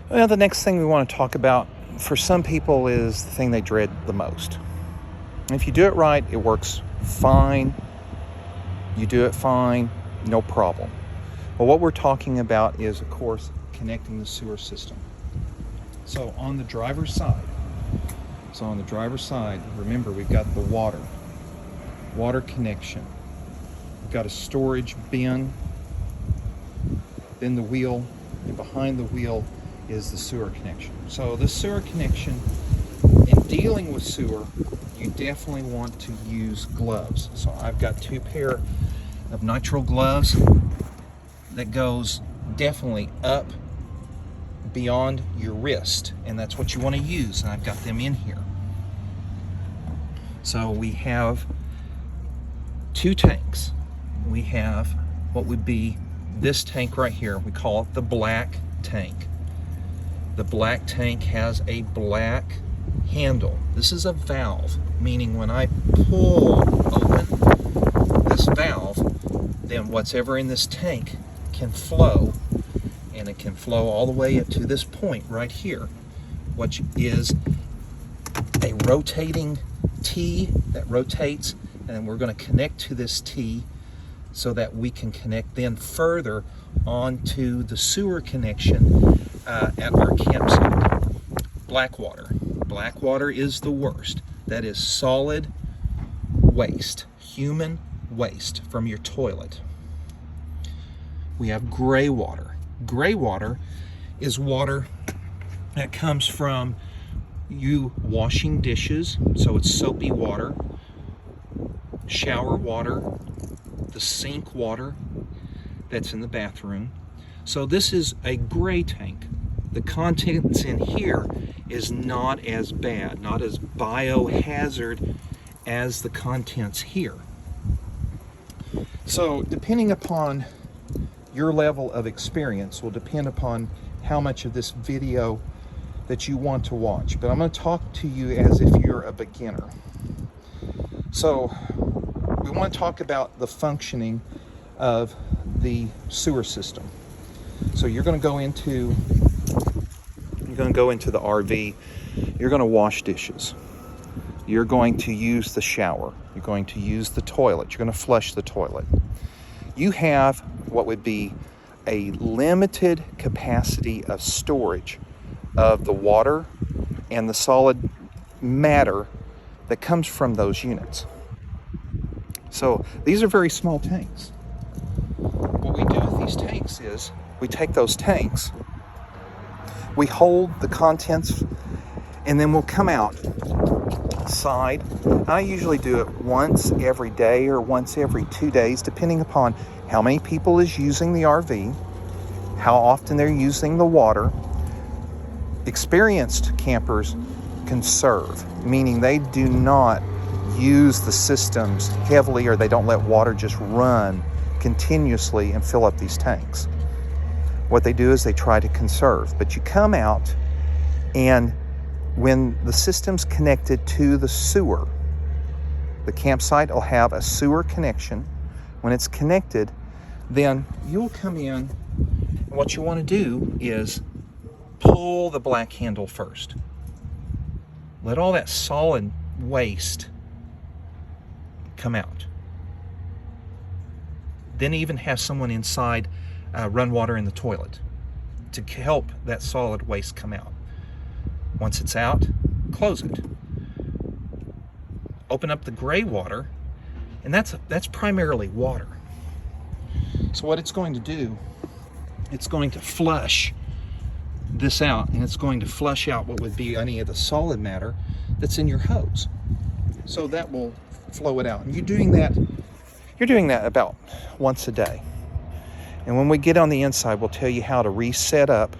Well, the next thing we want to talk about for some people is the thing they dread the most. If you do it right, it works fine. You do it fine, no problem. But what we're talking about is, of course, connecting the sewer system. So on the driver's side, remember we've got the water connection. We've got a storage bin, then the wheel, and behind the wheel is the sewer connection. So the sewer connection, in dealing with sewer, you definitely want to use gloves. So I've got 2 pair of nitrile gloves that goes definitely up beyond your wrist, and that's what you want to use, and I've got them in here. So we have 2 tanks. We have what would be this tank right here. We call it the black tank. The black tank has a black handle. This is a valve, meaning when I pull open this valve, then what's ever in this tank can flow, and it can flow all the way up to this point right here, which is a rotating T that rotates, and then we're going to connect to this T so that we can connect then further onto the sewer connection at our campsite. Black water is the worst. That is solid waste, human waste from your toilet. We have gray water. Gray water is water that comes from you washing dishes, so it's soapy water, shower water, the sink water that's in the bathroom. So this is a gray tank. The contents in here is not as bad, not as biohazard as the contents here. So depending upon your level of experience will depend upon how much of this video that you want to watch. But I'm going to talk to you as if you're a beginner. So we want to talk about the functioning of the sewer system. So you're going to go into the RV. You're going to wash dishes. You're going to use the shower. You're going to use the toilet. You're going to flush the toilet. You have what would be a limited capacity of storage of the water and the solid matter that comes from those units. So these are very small tanks. What we do with these tanks is we take those tanks, we hold the contents, and then we'll come outside. I usually do it once every day or once every 2 days, depending upon how many people is using the RV, how often they're using the water. Experienced campers conserve, meaning they do not use the systems heavily, or they don't let water just run continuously and fill up these tanks. What they do is they try to conserve. But you come out, and when the system's connected to the sewer, the campsite will have a sewer connection. When it's connected, then you'll come in, and what you want to do is pull the black handle first. Let all that solid waste come out. Then even have someone inside run water in the toilet to help that solid waste come out. Once it's out, close it. Open up the gray water, and that's primarily water. So what it's going to do, it's going to flush this out, and it's going to flush out what would be any of the solid matter that's in your hose. So that will flow it out. And you're doing that about once a day. And when we get on the inside, we'll tell you how to reset up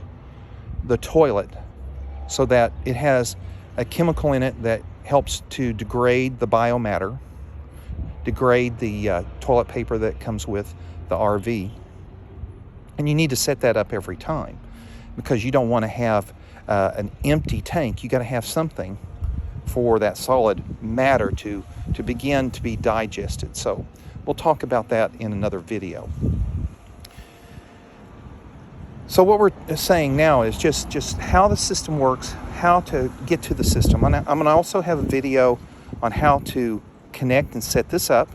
the toilet so that it has a chemical in it that helps to degrade the biomatter, degrade the toilet paper that comes with the RV. And you need to set that up every time, because you don't want to have an empty tank. You got to have something for that solid matter to begin to be digested. So we'll talk about that in another video. So what we're saying now is just how the system works, how to get to the system. I'm going to also have a video on how to connect and set this up.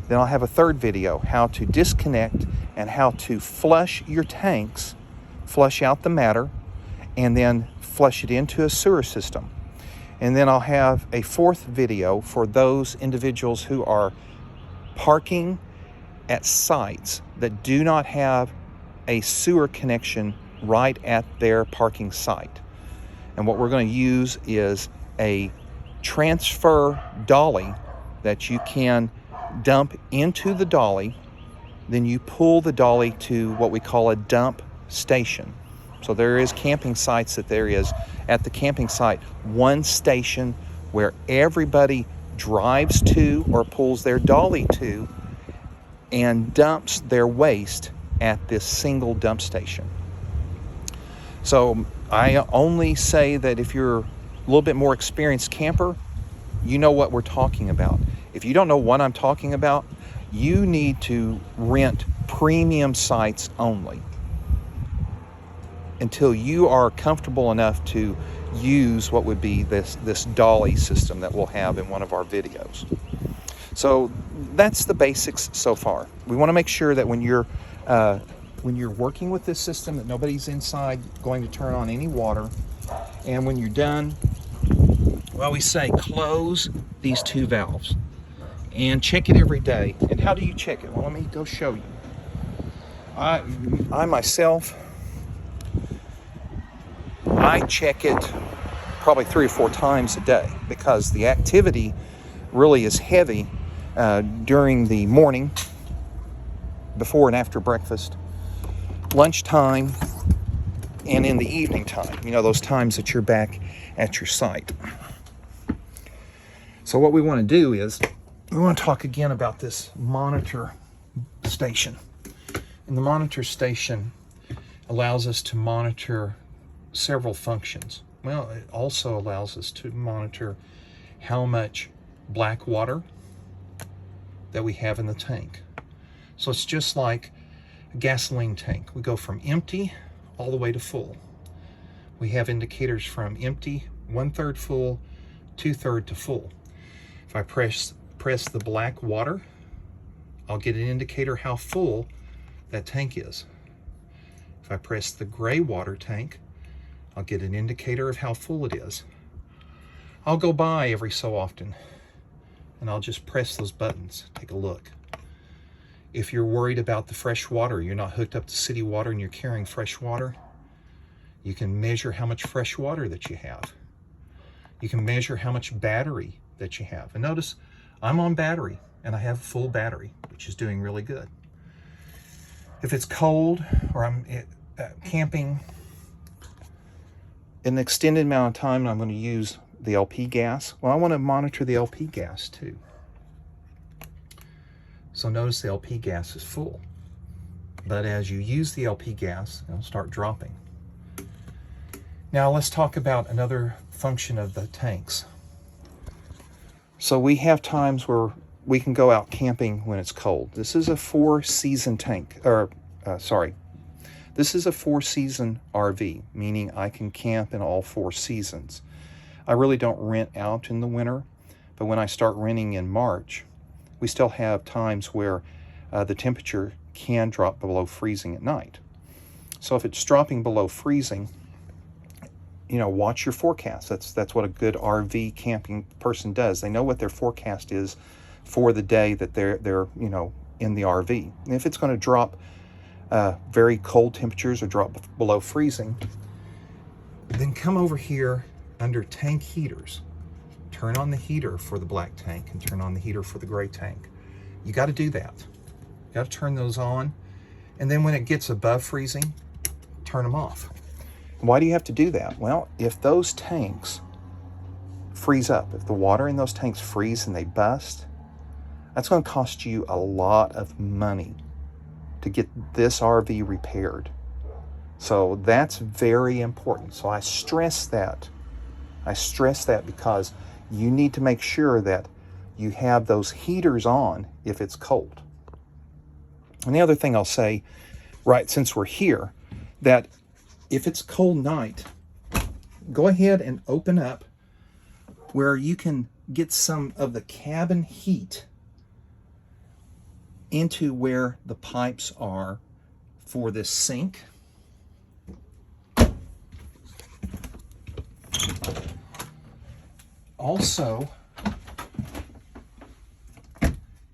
Then I'll have a third video, how to disconnect and how to flush your tanks, flush out the matter, and then flush it into a sewer system. And then I'll have a fourth video for those individuals who are parking at sites that do not have a sewer connection right at their parking site. And what we're going to use is a transfer dolly that you can dump into the dolly. Then you pull the dolly to what we call a dump station. So there is camping sites that there is at the camping site one station where everybody drives to or pulls their dolly to and dumps their waste at this single dump station. So I only say that if you're a little bit more experienced camper, you know what we're talking about. If you don't know what I'm talking about, you need to rent premium sites only until you are comfortable enough to use what would be this dolly system that we'll have in one of our videos. So that's the basics so far. We want to make sure that when you're working with this system, that nobody's inside going to turn on any water. And when you're done, well, we say close these two valves and check it every day. And how do you check it? Well, let me go show you. I myself, I check it probably 3 or 4 times a day because the activity really is heavy during the morning, before and after breakfast, lunchtime, and in the evening time. You know, those times that you're back at your site. So what we want to do is we want to talk again about this monitor station. And the monitor station allows us to monitor several functions. Well, it also allows us to monitor how much black water that we have in the tank. So it's just like a gasoline tank. We go from empty all the way to full. We have indicators from empty, 1/3 full, 2/3 to full. If I press the black water, I'll get an indicator how full that tank is. If I press the gray water tank, I'll get an indicator of how full it is. I'll go by every so often and I'll just press those buttons, take a look. If you're worried about the fresh water, you're not hooked up to city water and you're carrying fresh water, you can measure how much fresh water that you have. You can measure how much battery that you have. And notice I'm on battery and I have a full battery, which is doing really good. If it's cold or I'm camping an extended amount of time and I'm going to use the LP gas, well, I want to monitor the LP gas too. So notice the LP gas is full. But as you use the LP gas, it'll start dropping. Now let's talk about another function of the tanks. So we have times where we can go out camping when it's cold. This is a 4-season tank, this is a 4-season RV, meaning I can camp in all 4 seasons. I really don't rent out in the winter, but when I start renting in March, we still have times where the temperature can drop below freezing at night. So if it's dropping below freezing, you know, watch your forecast. That's what a good RV camping person does. They know what their forecast is for the day that they're you know, in the RV. And if it's going to drop very cold temperatures or drop below freezing, then come over here under tank heaters. Turn on the heater for the black tank and turn on the heater for the gray tank. You got to do that. You got to turn those on. And then when it gets above freezing, turn them off. Why do you have to do that? Well, if those tanks freeze up, if the water in those tanks freeze and they bust, that's going to cost you a lot of money to get this RV repaired. So that's very important. So I stress that. I stress that because you need to make sure that you have those heaters on if it's cold. And the other thing I'll say, right, since we're here, that if it's a cold night, go ahead and open up where you can get some of the cabin heat into where the pipes are for this sink. Also,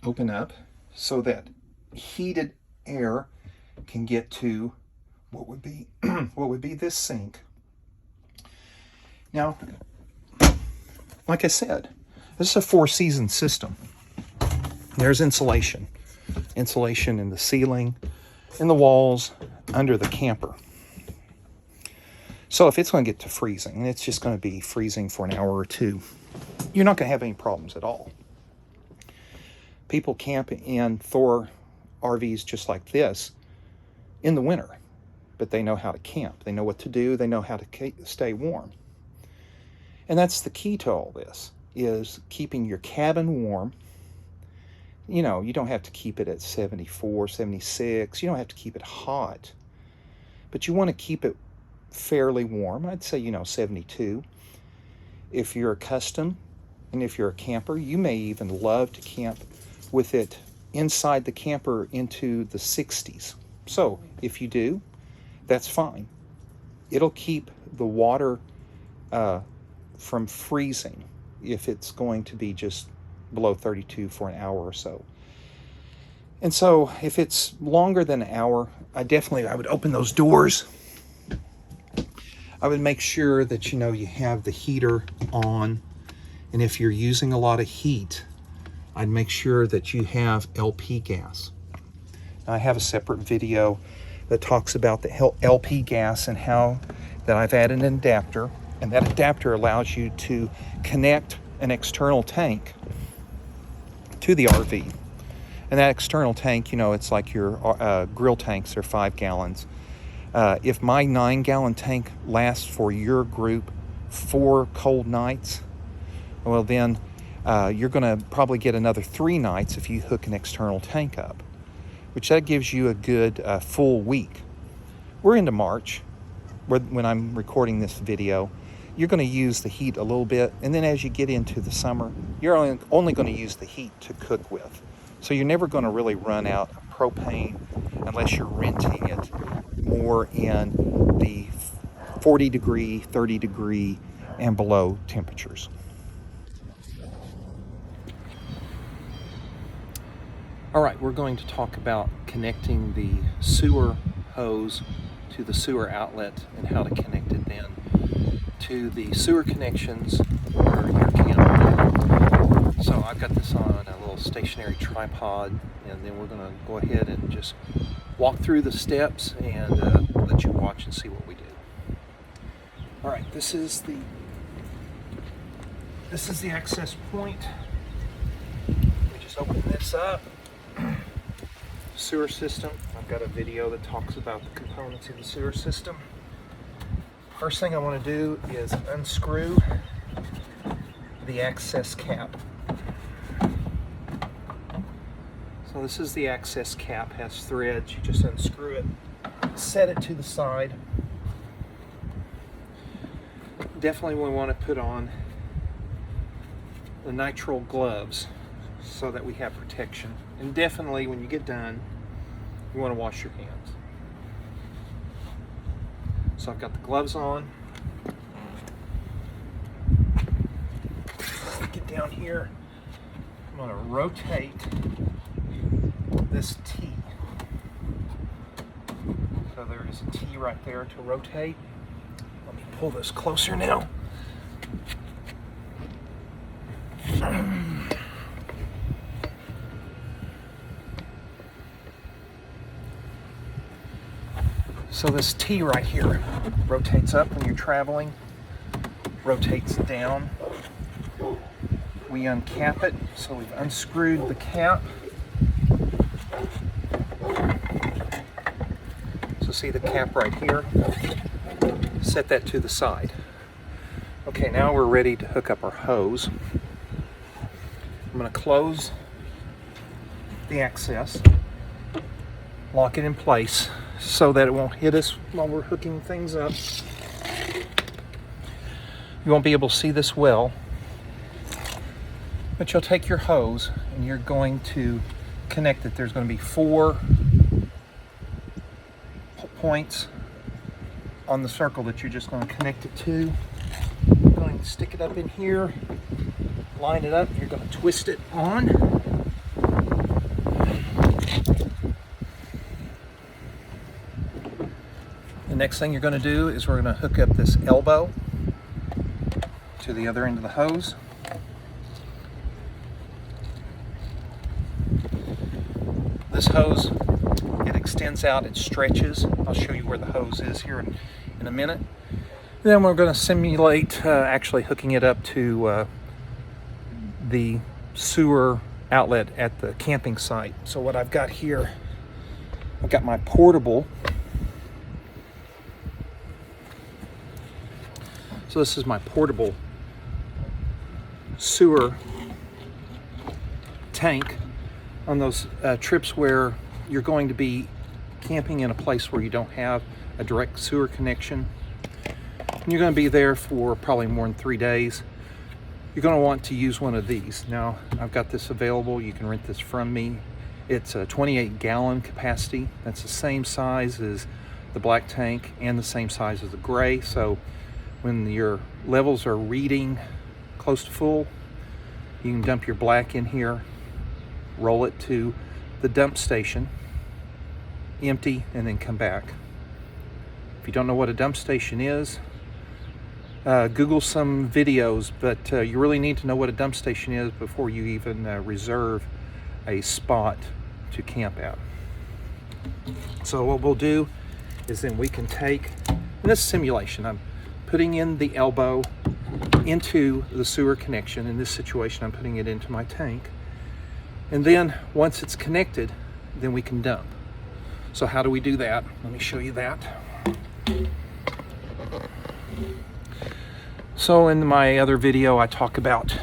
open up so that heated air can get to what would be what would be this sink. Now, like I said, this is a 4-season system. There's insulation in the ceiling, in the walls, under the camper. So if it's going to get to freezing, and it's just going to be freezing for an hour or two, you're not going to have any problems at all. People camp in Thor RVs just like this in the winter, but they know how to camp. They know what to do. They know how to stay warm. And that's the key to all this, is keeping your cabin warm. You know, you don't have to keep it at 74, 76. You don't have to keep it hot. But you want to keep it fairly warm. I'd say, 72. If you're accustomed, and if you're a camper, you may even love to camp with it inside the camper into the 60s. So if you do, that's fine. It'll keep the water from freezing if it's going to be just below 32 for an hour or so. And so if it's longer than an hour, I would open those doors. I would make sure that you have the heater on. And if you're using a lot of heat, I'd make sure that you have LP gas. Now, I have a separate video that talks about the LP gas and how that I've added an adapter, and that adapter allows you to connect an external tank to the RV. And that external tank, it's like your grill tanks are 5 gallons. If my 9-gallon tank lasts for your group 4 cold nights, well then you're going to probably get another 3 nights if you hook an external tank up, which that gives you a good full week. We're into March when I'm recording this video. You're going to use the heat a little bit, and then as you get into the summer, you're only going to use the heat to cook with. So you're never going to really run out of propane unless you're renting it more in the 40 degree, 30 degree, and below temperatures. All right, we're going to talk about connecting the sewer hose to the sewer outlet and how to connect it then to the sewer connections for your camper. So I've got this on a little stationary tripod, and then we're going to go ahead and just walk through the steps and let you watch and see what we do. All right, this is the access point. Let me just open this up. Sewer system. I've got a video that talks about the components of the sewer system. First thing I want to do is unscrew the access cap. So this is the access cap, has threads. You just unscrew it, set it to the side. Definitely we want to put on the nitrile gloves so that we have protection. And definitely when you get done, you want to wash your hands. So I've got the gloves on. Get down here. I'm going to rotate this T. So there is a T right there to rotate. Let me pull this closer now. So this T right here rotates up when you're traveling, rotates down. We uncap it, so we've unscrewed the cap. So see the cap right here? Set that to the side. Okay, now we're ready to hook up our hose. I'm going to close the access, lock it in place, so that it won't hit us while we're hooking things up. You won't be able to see this well, but you'll take your hose and you're going to connect it. There's going to be 4 points on the circle that you're just going to connect it to. You're going to stick it up in here, line it up, you're going to twist it on. The next thing you're going to do is we're going to hook up this elbow to the other end of the hose. This hose, it extends out, it stretches. I'll show you where the hose is here in a minute. Then we're going to simulate actually hooking it up to the sewer outlet at the camping site. So what I've got here, I've got my portable. So this is my portable sewer tank on those trips where you're going to be camping in a place where you don't have a direct sewer connection. And you're going to be there for probably more than 3 days. You're going to want to use one of these. Now, I've got this available. You can rent this from me. It's a 28-gallon capacity. That's the same size as the black tank and the same size as the gray. So when your levels are reading close to full, you can dump your black in here, roll it to the dump station, empty, and then come back. If you don't know what a dump station is, Google some videos, but you really need to know what a dump station is before you even reserve a spot to camp at. So what we'll do is then we can take, in this simulation, I'm putting in the elbow into the sewer connection. In this situation, I'm putting it into my tank. And then once it's connected, then we can dump. So how do we do that? Let me show you that. So in my other video, I talk about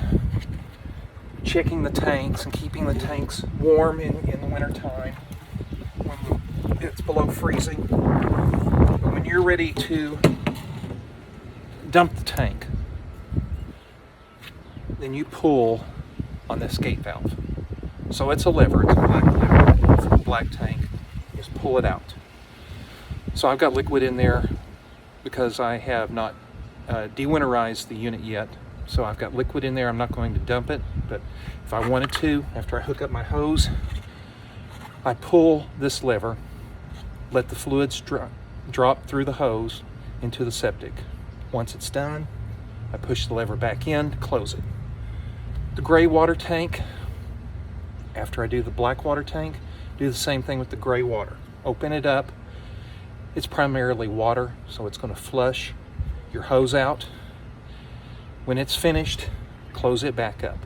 checking the tanks and keeping the tanks warm in the winter time when it's below freezing. But when you're ready to dump the tank, then you pull on this gate valve. So it's a lever, it's a black lever for the black tank. Just pull it out. So I've got liquid in there because I have not dewinterized the unit yet. So I've got liquid in there. I'm not going to dump it, but if I wanted to, after I hook up my hose, I pull this lever, let the fluids drop through the hose into the septic. Once it's done, I push the lever back in to close it. The gray water tank, after I do the black water tank, do the same thing with the gray water. Open it up. It's primarily water, so it's going to flush your hose out. When it's finished, close it back up.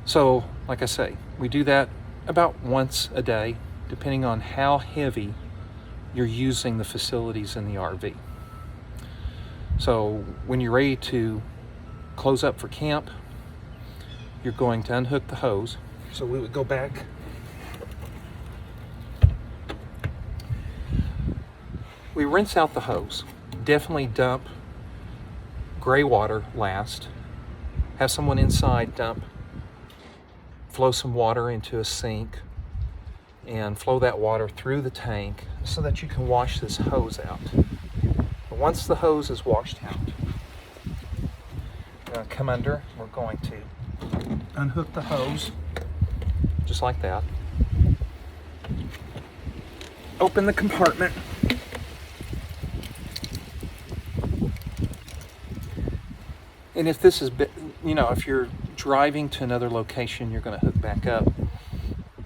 So, like I say, we do that about once a day, depending on how heavy you're using the facilities in the RV. So when you're ready to close up for camp, you're going to unhook the hose. So we would go back. We rinse out the hose. Definitely dump gray water last. Have someone inside dump, flow some water into a sink and flow that water through the tank so that you can wash this hose out. But once the hose is washed out, we're going to come under. We're going to unhook the hose just like that. Open the compartment. And if this is, if you're driving to another location, you're going to hook back up,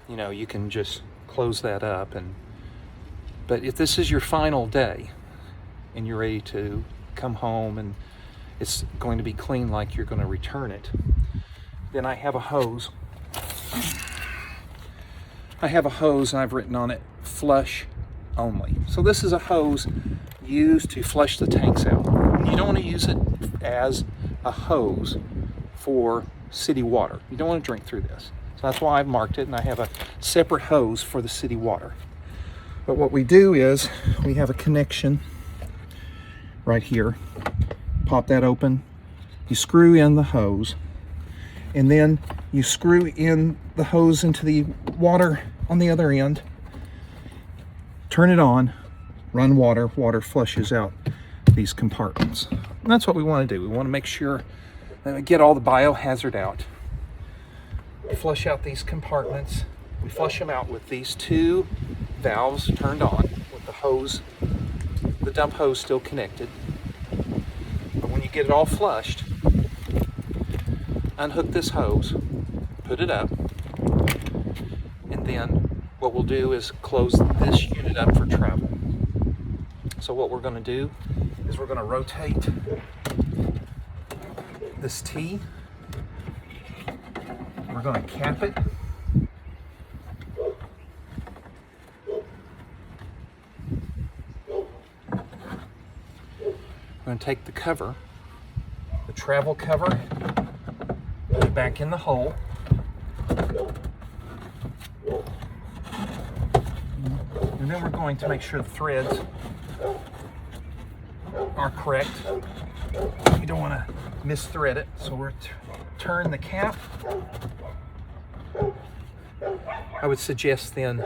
you can just close that up. But if this is your final day and you're ready to come home and it's going to be clean like you're going to return it, then I have a hose. And I've written on it, flush only. So this is a hose used to flush the tanks out. You don't want to use it as a hose for city water. You don't want to drink through this. So that's why I've marked it, and I have a separate hose for the city water. But what we do is we have a connection right here. Pop that open. You screw in the hose, and then you screw in the hose into the water on the other end. Turn it on, run water. Water flushes out these compartments. And that's what we want to do. We want to make sure that we get all the biohazard out. We flush out these compartments. We flush them out with these two valves turned on with the hose, the dump hose still connected. But when you get it all flushed, unhook this hose, put it up, and then what we'll do is close this unit up for travel. So what we're going to do is we're going to rotate this T. We're going to cap it. We're going to take the cover, the travel cover, put it back in the hole. And then we're going to make sure the threads are correct. You don't want to misthread it, so we're turn the cap. I would suggest then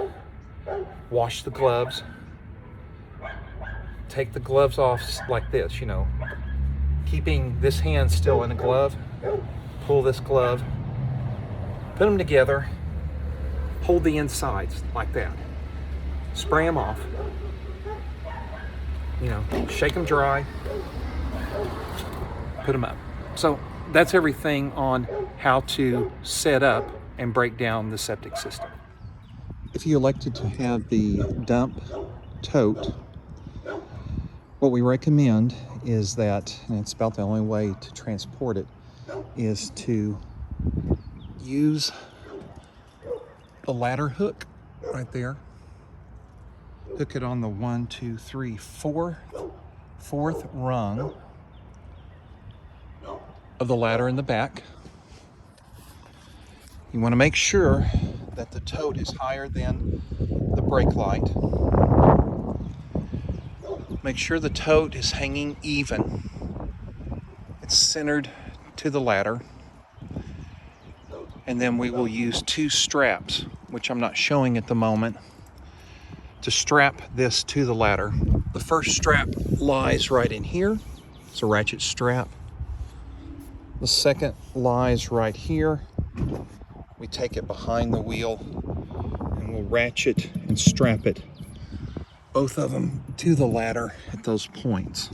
wash the gloves. Take the gloves off like this, you know, keeping this hand still in a glove. Pull this glove, put them together, hold the insides like that. Spray them off, you know, shake them dry, put them up. So that's everything on how to set up and break down the septic system. If you elected to have the dump tote, what we recommend is that, and it's about the only way to transport it, is to use the ladder hook right there. Hook it on the 1, 2, 3, 4, fourth rung of the ladder in the back. You want to make sure that the tote is higher than the brake light. Make sure the tote is hanging even. It's centered to the ladder. And then we will use 2 straps, which I'm not showing at the moment, to strap this to the ladder. The first strap lies right in here. It's a ratchet strap. The second lies right here. We take it behind the wheel and we'll ratchet and strap it, both of them, to the ladder at those points.